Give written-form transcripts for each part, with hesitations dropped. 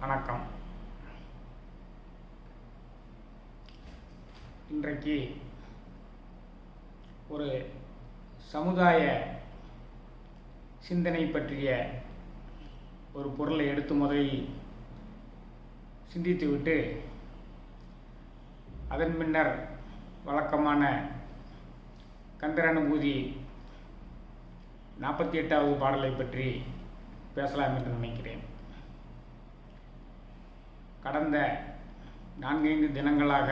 வணக்கம். இன்றைக்கு ஒரு சமுதாய சிந்தனை பற்றிய ஒரு பொருளை எடுத்து முதலில் சிந்தித்துவிட்டு அதன் பின்னர் வழக்கமான கந்தரனுபூதி 48வது பாடலை பற்றி பேசலாம் என்று நினைக்கிறேன். கடந்த 4-5 தினங்களாக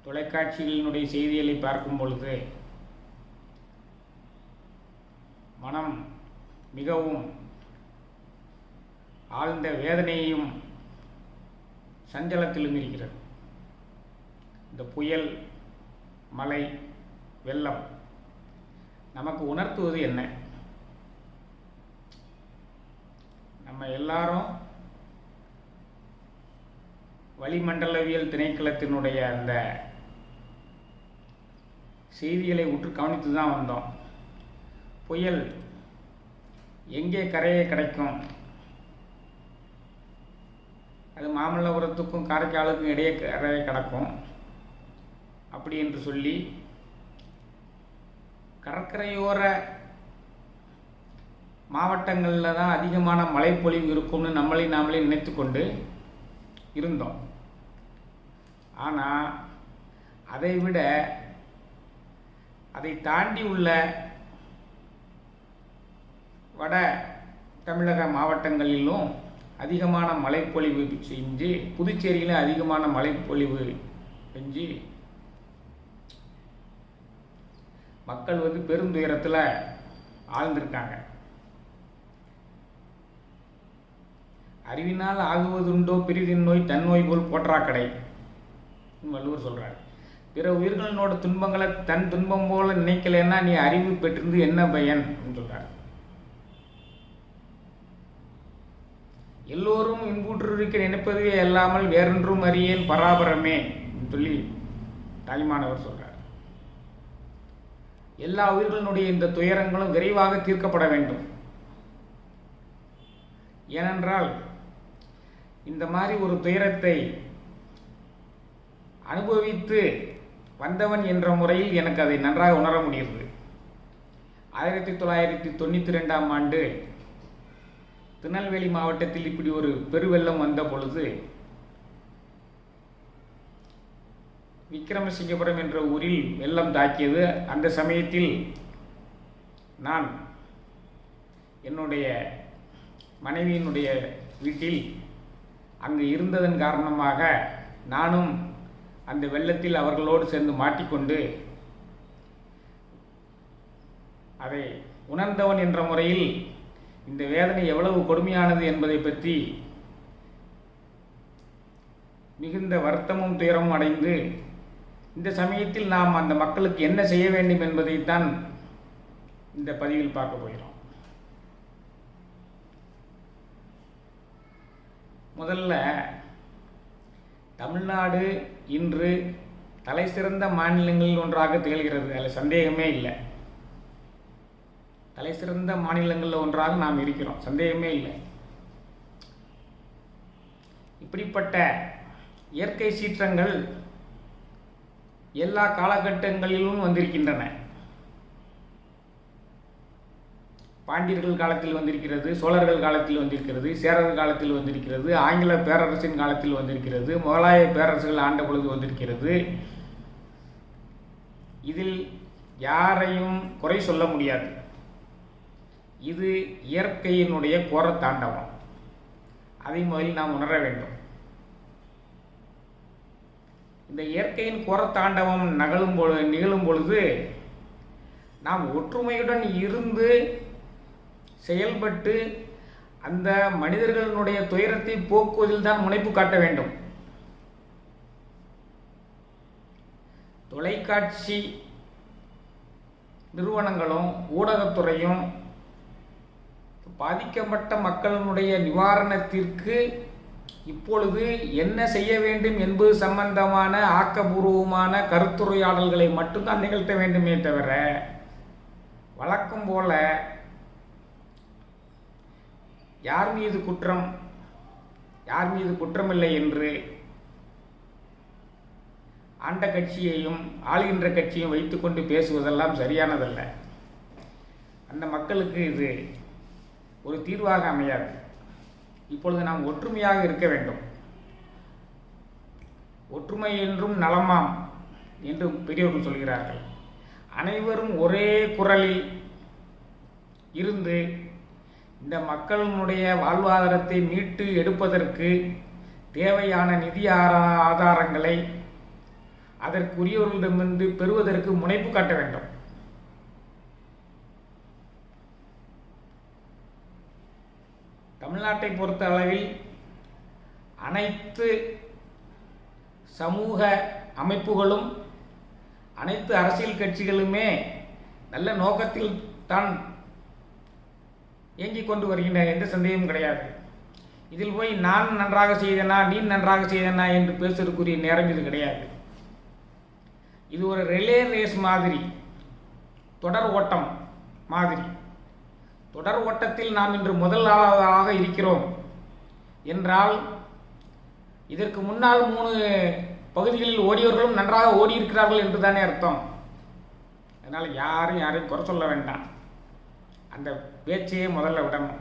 தொலைக்காட்சிகளினுடைய செய்திகளை பார்க்கும் பொழுது மனம் மிகவும் ஆழ்ந்த வேதனையையும் சஞ்சலத்திலும் இருக்கிறது. இந்த புயல், மழை, வெள்ளம் நமக்கு உணர்த்துவது என்ன? நம்ம எல்லாரும் வளிமண்டலவியல் திணைக்களத்தினுடைய அந்த செய்திகளை உற்று கவனித்து தான் வந்தோம். புயல் எங்கே கரையை கிடைக்கும், அது மாமல்லபுரத்துக்கும் காரைக்காலுக்கும் இடையே கரையை கிடக்கும் அப்படி என்று சொல்லி கடற்கரையோர மாவட்டங்களில் தான் அதிகமான மழைப்பொழிவு இருக்கும்னு நாமளே நினைத்து கொண்டு இருந்தோம். ஆனால் அதைவிட அதை தாண்டி உள்ள வட தமிழக மாவட்டங்களிலும் அதிகமான மழைப்பொழிவு செஞ்சு, புதுச்சேரியிலும் அதிகமான மழைப்பொழிவு செஞ்சு மக்கள் பெருந்துயரத்தில் ஆழ்ந்திருக்காங்க. அறிவினால் ஆகுவதுண்டோ பிரிதின் நோய் தன்னோய் போல் போற்றாக்கடை வள்ளுவர் சொல்றார். பிற உயிர்களோட துன்பங்களை தன் துன்பம் போல நினைக்கலன்னா நீ அறிவு பெற்றிருந்து என்ன பயன் சொல்றார். எல்லோரும் இன்புற்றிருக்க நினைப்பதுவே அல்லாமல் வேறொன்றும் அறியேன் பராபரமே சொல்லி தாய்மானவர் சொல்றார். எல்லா உயிர்களினுடைய இந்த துயரங்களும் விரைவாக தீர்க்கப்பட வேண்டும். ஏனென்றால் இந்த மாதிரி ஒரு துயரத்தை அனுபவித்து வந்தவன் என்ற முறையில் எனக்கு அதை நன்றாக உணர முடிகிறது. 1992ஆம் ஆண்டு திருநெல்வேலி மாவட்டத்தில் இப்படி ஒரு பெருவெள்ளம் வந்த பொழுது விக்கிரமசிங்கபுரம் என்ற ஊரில் வெள்ளம் தாக்கியது. அந்த சமயத்தில் நான் என்னுடைய மனைவியினுடைய வீட்டில் அங்கு இருந்ததன் காரணமாக நானும் அந்த வெள்ளத்தில் அவர்களோடு சேர்ந்து மாட்டிக்கொண்டு அதை உணர்ந்தவன் என்ற முறையில் இந்த வேதனை எவ்வளவு கொடுமையானது என்பதை பற்றி மிகுந்த வருத்தமும் துயரமும் அடைந்து இந்த சமயத்தில் நாம் அந்த மக்களுக்கு என்ன செய்ய வேண்டும் என்பதைத்தான் இந்த பதிவில் பார்க்க போகிறோம். முதல்ல தமிழ்நாடு இன்று தலை சிறந்த மாநிலங்களில் ஒன்றாக திகழ்கிறது. அதில் சந்தேகமே இல்லை. தலை சிறந்த மாநிலங்களில் ஒன்றாக நாம் இருக்கிறோம், சந்தேகமே இல்லை. இப்படிப்பட்ட இயற்கை சீற்றங்கள் எல்லா காலகட்டங்களிலும் வந்திருக்கின்றன. பாண்டியர்கள் காலத்தில் வந்திருக்கிறது, சோழர்கள் காலத்தில் வந்திருக்கிறது, சேரர்கள் காலத்தில் வந்திருக்கிறது, ஆங்கில பேரரசின் காலத்தில் வந்திருக்கிறது, முகலாய பேரரசுகள் ஆண்ட பொழுது வந்திருக்கிறது. இதில் யாரையும் குறை சொல்ல முடியாது. இது இயற்கையினுடைய கோர தாண்டவம். அதை முதலில் நாம் உணர வேண்டும். இந்த இயற்கையின் கோரத்தாண்டவம் நிகழும் பொழுது நாம் ஒற்றுமையுடன் இருந்து செயல்பட்டு அந்த மனிதர்களுடைய துயரத்தை போக்குவதில் தான் முனைப்பு காட்ட வேண்டும். தொலைக்காட்சி நிறுவனங்களும் ஊடகத்துறையும் பாதிக்கப்பட்ட மக்களுடைய நிவாரணத்திற்கு இப்பொழுது என்ன செய்ய வேண்டும் என்பது சம்பந்தமான ஆக்கபூர்வமான கருத்துரையாடல்களை மட்டும்தான் நிகழ்த்த வேண்டுமே தவிர வழக்கம் போல யார் மீது குற்றமில்லை என்று ஆண்ட கட்சியையும் ஆளுகின்ற கட்சியும் வைத்துக்கொண்டு பேசுவதெல்லாம் சரியானதல்ல. அந்த மக்களுக்கு இது ஒரு தீர்வாக அமையாது. இப்பொழுது நாம் ஒற்றுமையாக இருக்க வேண்டும். ஒற்றுமை என்றும் நலமாம் என்று பெரியவர்கள் சொல்கிறார்கள். அனைவரும் ஒரே குரலில் இருந்து இந்த மக்களினுடைய வாழ்வாதாரத்தை மீட்டு எடுப்பதற்கு தேவையான நிதி ஆதாரங்களை அதற்குரியவர்களிடமிருந்து பெறுவதற்கு முனைப்பு காட்ட வேண்டும். தமிழ்நாட்டை பொறுத்த அளவில் அனைத்து சமூக அமைப்புகளும் அனைத்து அரசியல் கட்சிகளுமே நல்ல நோக்கத்தில் தான் இயங்கிக் கொண்டு வருகின்றன, எந்த சந்தேகமும் கிடையாது. இதில் போய் நான் நன்றாக செய்தனா நீ நன்றாக செய்தனா என்று பேசுவதற்குரிய நேரம் இது கிடையாது. இது ஒரு ரிலே ரேஸ் மாதிரி, தொடர் ஓட்டம் மாதிரி. தொடர் ஓட்டத்தில் நாம் இன்று முதலாவதாக இருக்கிறோம் என்றால் இதற்கு முன்னால் 3 பகுதிகளில் ஓடியவர்களும் நன்றாக ஓடியிருக்கிறார்கள் என்று தானே அர்த்தம். அதனால் யாரையும் குறை சொல்ல வேண்டாம். அந்த பேச்சையே முதல்ல விடணும்.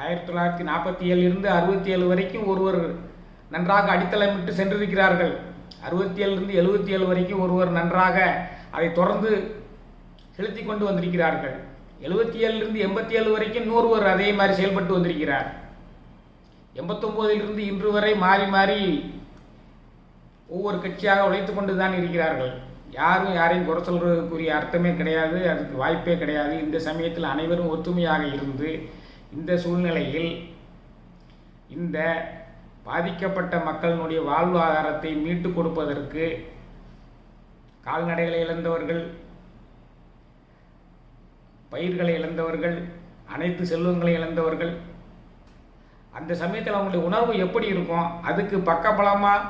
1947 இருந்து 67 வரைக்கும் ஒருவர் நன்றாக அடித்தளமிட்டு சென்றிருக்கிறார்கள். 67 இருந்து 77 வரைக்கும் ஒருவர் நன்றாக அதை தொடர்ந்து செலுத்தி கொண்டு வந்திருக்கிறார்கள். 77 இருந்து 87 வரைக்கும் இன்னொருவர் அதே மாதிரி செயல்பட்டு வந்திருக்கிறார். 89 இருந்து இன்று வரை மாறி மாறி ஒவ்வொரு கட்சியாக உழைத்து கொண்டு தான் இருக்கிறார்கள். யாரையும் குறை சொல்றதுக்குரிய அர்த்தமே கிடையாது, அதுக்கு வாய்ப்பே கிடையாது. இந்த சமயத்தில் அனைவரும் ஒற்றுமையாக இருந்து இந்த சூழ்நிலையில் இந்த பாதிக்கப்பட்ட மக்களினுடைய வாழ்வாதாரத்தை மீட்டு கொடுப்பதற்கு கால்நடைகளை இழந்தவர்கள், பயிர்களை இழந்தவர்கள், அனைத்து செல்வங்களை இழந்தவர்கள், அந்த சமயத்தில் அவங்களுடைய உணர்வு எப்படி இருக்கும், அதுக்கு பக்கபலமாக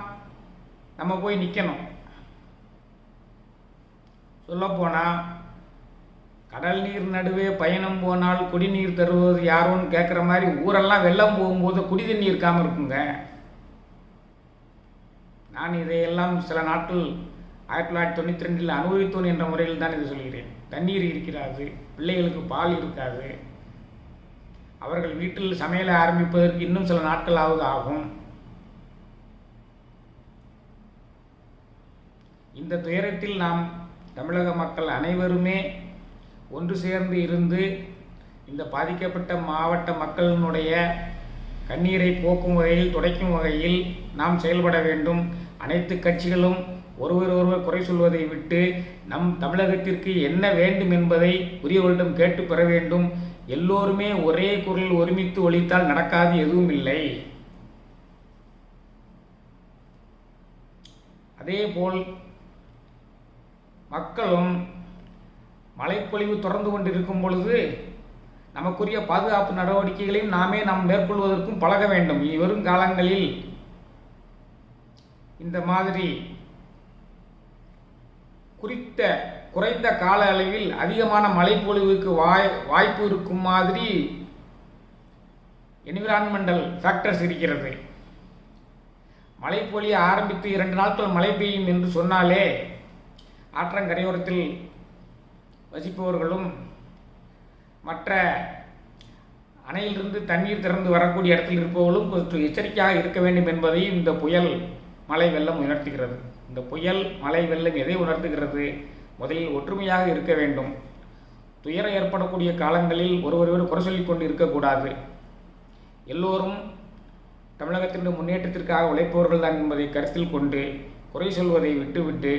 நம்ம போய் நிற்கணும். சொல்லப்போனால் கடல் நீர் நடுவே பயணம் போனால் குடிநீர் தருவது யாரோன்னு கேட்குற மாதிரி ஊரெல்லாம் வெள்ளம் போகும்போது குடி தண்ணி இருக்காமல் இருக்குங்க. நான் இதையெல்லாம் சில நாட்கள் 1992 அனுபவித்தோன் என்ற முறையில் தான் இது சொல்கிறேன். தண்ணீர் இருக்கிறாது, பிள்ளைகளுக்கு பால் இருக்காது, அவர்கள் வீட்டில் சமையலை ஆரம்பிப்பதற்கு இன்னும் சில நாட்களாவது ஆகும். இந்த துயரத்தில் நாம் தமிழக மக்கள் அனைவருமே ஒன்று சேர்ந்து இருந்து இந்த பாதிக்கப்பட்ட மாவட்ட மக்களினுடைய கண்ணீரை போக்கும் வகையில், துடைக்கும் வகையில் நாம் செயல்பட வேண்டும். அனைத்து கட்சிகளும் ஒருவர் குறை சொல்வதை விட்டு நம் தமிழகத்திற்கு என்ன வேண்டும் என்பதை உரியவர்களிடம் கேட்டு பெற வேண்டும். எல்லோருமே ஒரே குரல் ஒருமித்து ஒலித்தால் நடக்காது எதுவும் இல்லை. அதேபோல் மக்களும் மழைப்பொழிவு தொடர்ந்து கொண்டிருக்கும் பொழுது நமக்குரிய பாதுகாப்பு நடவடிக்கைகளையும் நாம் மேற்கொள்வதற்கும் பழக வேண்டும். இனி வரும் காலங்களில் இந்த மாதிரி குறைந்த கால அளவில் அதிகமான மழைப்பொழிவுக்கு வாய்ப்பு இருக்கும் மாதிரி என்விரான்மெண்டல் ஃபேக்டர்ஸ் இருக்கிறது. மழை பொழிய ஆரம்பித்து 2 நாட்கள் மழை பெய்யும் என்று சொன்னாலே ஆற்றங்கரையோரத்தில் வசிப்பவர்களும் மற்ற அணையிலிருந்து தண்ணீர் திறந்து வரக்கூடிய இடத்தில் இருப்பவர்களும் கொஞ்சம் எச்சரிக்கையாக இருக்க வேண்டும் என்பதை இந்த புயல் மழை வெள்ளம் உணர்த்துகிறது. இந்த புயல் மழை வெள்ளம் எதை உணர்த்துகிறது? முதலில் ஒற்றுமையாக இருக்க வேண்டும். துயரம் ஏற்படக்கூடிய காலங்களில் ஒருவரோடு குறை சொல்லிக் கொண்டு இருக்கக்கூடாது. எல்லோரும் தமிழகத்தின் முன்னேற்றத்திற்காக உழைப்பவர்கள் தான் என்பதை கருத்தில் கொண்டு குறை சொல்வதை விட்டுவிட்டு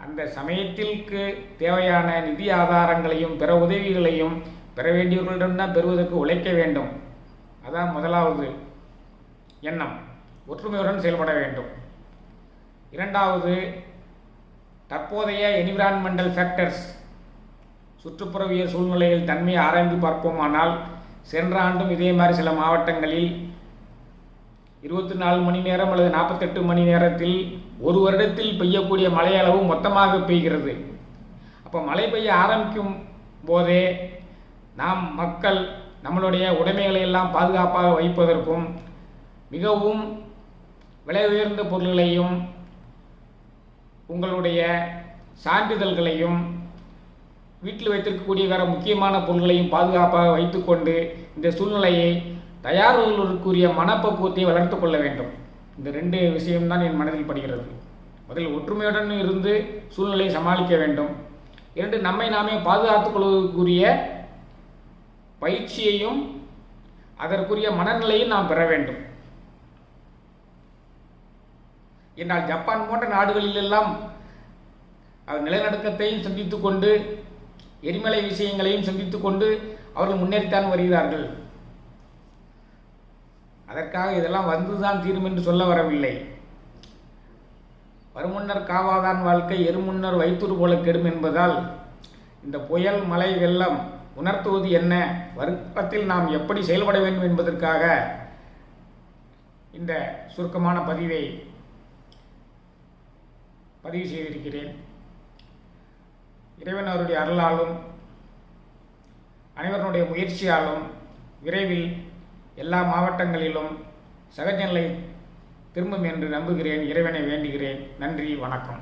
அந்த சமயத்திற்கு தேவையான நிதி ஆதாரங்களையும் பிற உதவிகளையும் பெற வேண்டியவர்களிடம்தான் பெறுவதற்கு உழைக்க வேண்டும். அதான் முதலாவது எண்ணம். ஒற்றுமையுடன் செயல்பட வேண்டும். இரண்டாவது, தற்போதைய என்விரான்மெண்டல் ஃபேக்டர்ஸ் சுற்றுப்புறவியல் சூழ்நிலையில் தன்மையை ஆராய்ந்து பார்ப்போமானால் சென்ற ஆண்டும் இதே மாதிரி சில மாவட்டங்களில் 24 மணி நேரம் அல்லது 48 மணி நேரத்தில் ஒரு வருடத்தில் பெய்யக்கூடிய மழை அளவு மொத்தமாக பெய்கிறது. அப்போ மழை பெய்ய ஆரம்பிக்கும் போதே நாம் மக்கள் நம்மளுடைய உடைமைகளை எல்லாம் பாதுகாப்பாக வைப்பதற்கும் மிகவும் விலை உயர்ந்த பொருள்களையும் உங்களுடைய சான்றிதழ்களையும் வீட்டில் வைத்திருக்கக்கூடிய வேறு முக்கியமான பொருள்களையும் பாதுகாப்பாக வைத்துக்கொண்டு இந்த சூழ்நிலையை தயாரிப்புக்குரிய மனப்பக்குவத்தை வளர்த்து கொள்ள வேண்டும். இந்த 2 விஷயம்தான் என் மனதில் படுகிறது. முதல் ஒற்றுமையுடன் இருந்து சூழ்நிலையை சமாளிக்க வேண்டும். 2 நம்மை நாமே பாதுகாத்துக் கொள்வதற்குரிய பயிற்சியையும் அதற்குரிய மனநிலையும் நாம் பெற வேண்டும். என்றால் ஜப்பான் போன்ற நாடுகளிலெல்லாம் நிலநடுக்கத்தையும் சந்தித்து கொண்டு எரிமலை விஷயங்களையும் சந்தித்து கொண்டு அவர்கள் முன்னேறித்தான் வருகிறார்கள். அதற்காக இதெல்லாம் வந்துதான் தீரும் என்று சொல்ல வரவில்லை. வருமுன்னர் காவாதான் வாழ்க்கை எருமுன்னர் வைத்தூர் போல கெடும் என்பதால் இந்த புயல் மழை வெள்ளம் உணர்த்துவது என்ன, வருடத்தில் நாம் எப்படி செயல்பட வேண்டும் என்பதற்காக இந்த சுருக்கமான பதிவை பதிவு செய்திருக்கிறேன். இறைவன் அவருடைய அருளாலும் அனைவருடைய முயற்சியாலும் விரைவில் எல்லா மாவட்டங்களிலும் சகஜ நிலை திரும்பும் என்று நம்புகிறேன். இறைவனை வேண்டுகிறேன். நன்றி, வணக்கம்.